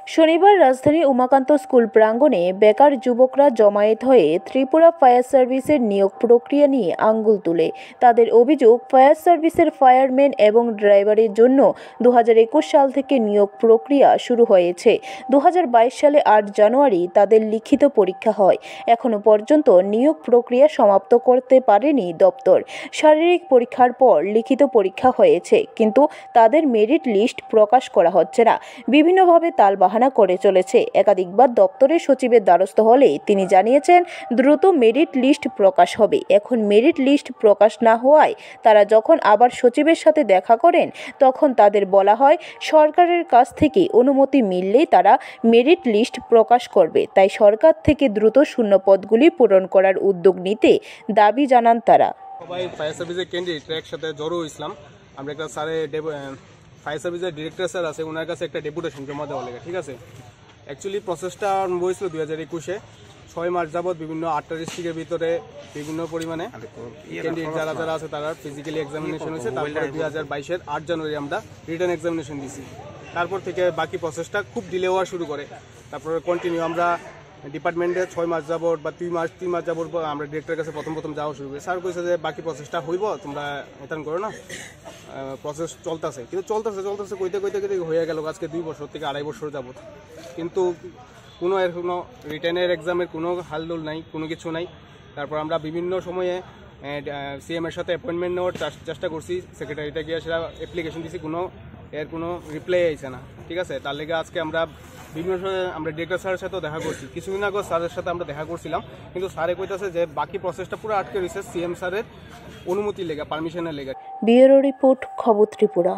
শনিবার রাজধানীর উমাকান্ত স্কুল প্রাঙ্গণে বেকার যুবকরা জমায়েত হয়ে ত্রিপুরা ফায়ার সার্ভিসের নিয়োগ প্রক্রিয়া নিয়ে আঙ্গুল তুলে। তাদের অভিযোগ, ফায়ার সার্ভিসের ফায়ারম্যান এবং ড্রাইভারের জন্য 2021 সাল থেকে নিয়োগ প্রক্রিয়া শুরু হয়েছে। 2022 সালে 8 জানুয়ারি তাদের লিখিত পরীক্ষা হয়। এখনো পর্যন্ত নিয়োগ প্রক্রিয়া সমাপ্ত করতে পারেনি দপ্তর। শারীরিক পরীক্ষার পর লিখিত পরীক্ষা হয়েছে, কিন্তু তাদের মেরিট লিস্ট প্রকাশ করা হচ্ছে না। বিভিন্নভাবে তালবাহানা করে চলেছে। একাধিকবার দপ্তরের সচিবের দ্বারস্থ হলে তিনি জানিয়েছেন, দ্রুত মেরিট লিস্ট প্রকাশ হবে। এখন মেরিট লিস্ট প্রকাশ না হওয়ায় তারা যখন আবার সচিবের সাথে দেখা করেন, তখন তাদের বলা হয় সরকারের কাছ থেকে অনুমতি মিললেই তারা মেরিট লিস্ট প্রকাশ করবে। তাই সরকার থেকে দ্রুত শূন্য পদগুলি পূরণ করার উদ্যোগ নিতে দাবি জানান তারা। সবাই ফায়ার সার্ভিসের ক্যান্ডিডেট একসাথে জড়ো হয়েছিলাম। আমরা একটা ফায়ার সার্ভিসের ডিরেক্টর স্যার আছে, ওনার কাছে একটা ডেপুটেশন জমা দেওয়া লাগে। ঠিক আছে, অ্যাকচুয়ালি প্রসেসটা আরম্ভ হয়েছিল 2021-এ। 6 মার্চ যাবৎ বিভিন্ন 8টা ডিস্ট্রিক্টের ভিতরে বিভিন্ন পরিমাণে ক্যান্ডিডেট যারা আছে তারা ফিজিক্যালি এক্সামিনেশন হয়েছে। তারপরে 2022-এর 8 জানুয়ারি আমরা রিটার্ন এক্সামিনেশন দিয়েছি। তারপর থেকে বাকি প্রসেসটা খুব ডিলে হওয়া শুরু করে। তারপরে কন্টিনিউ আমরা ডিপার্টমেন্টে 6 মাস যাবত বা 3 মাস যাবত আমরা ডিরেক্টরের কাছে প্রথম যাওয়া শুরু করি। স্যার কইছে যে বাকি প্রসেসটা হইব, তোমরা এতান করো না, প্রসেস চলতেছে। কিন্তু চলতেছে কইতে হয়ে গেল আজকে 2 বছর থেকে 2.5 বছর যাবত, কিন্তু কোনো রিটার্নের এক্সামের কোনো হালদোল নাই, কোনো কিছু নাই। তারপর আমরা বিভিন্ন সময়ে সিএম এর সাথে অ্যাপয়েন্টমেন্ট নেওয়ার চেষ্টা করছি, সেক্রেটারিটা গিয়ে সেটা অ্যাপ্লিকেশন দিয়েছি, কোনো রিপ্লাই আইছে না। ঠিক আছে, তার লেগে আজকে আমরা বিভিন্ন সময় আমরা ডিরেক্টর স্যারের সাথেও দেখা করছি। কিছুদিন আগে স্যারের সাথে আমরা দেখা করছিলাম, কিন্তু স্যারে কইতাছে যে বাকি প্রসেসটা পুরো আটকে রয়েছে সিএম স্যারের অনুমতি লেগে, পারমিশনের লেগে। ব্যুরো রিপোর্ট, খবর ত্রিপুরা।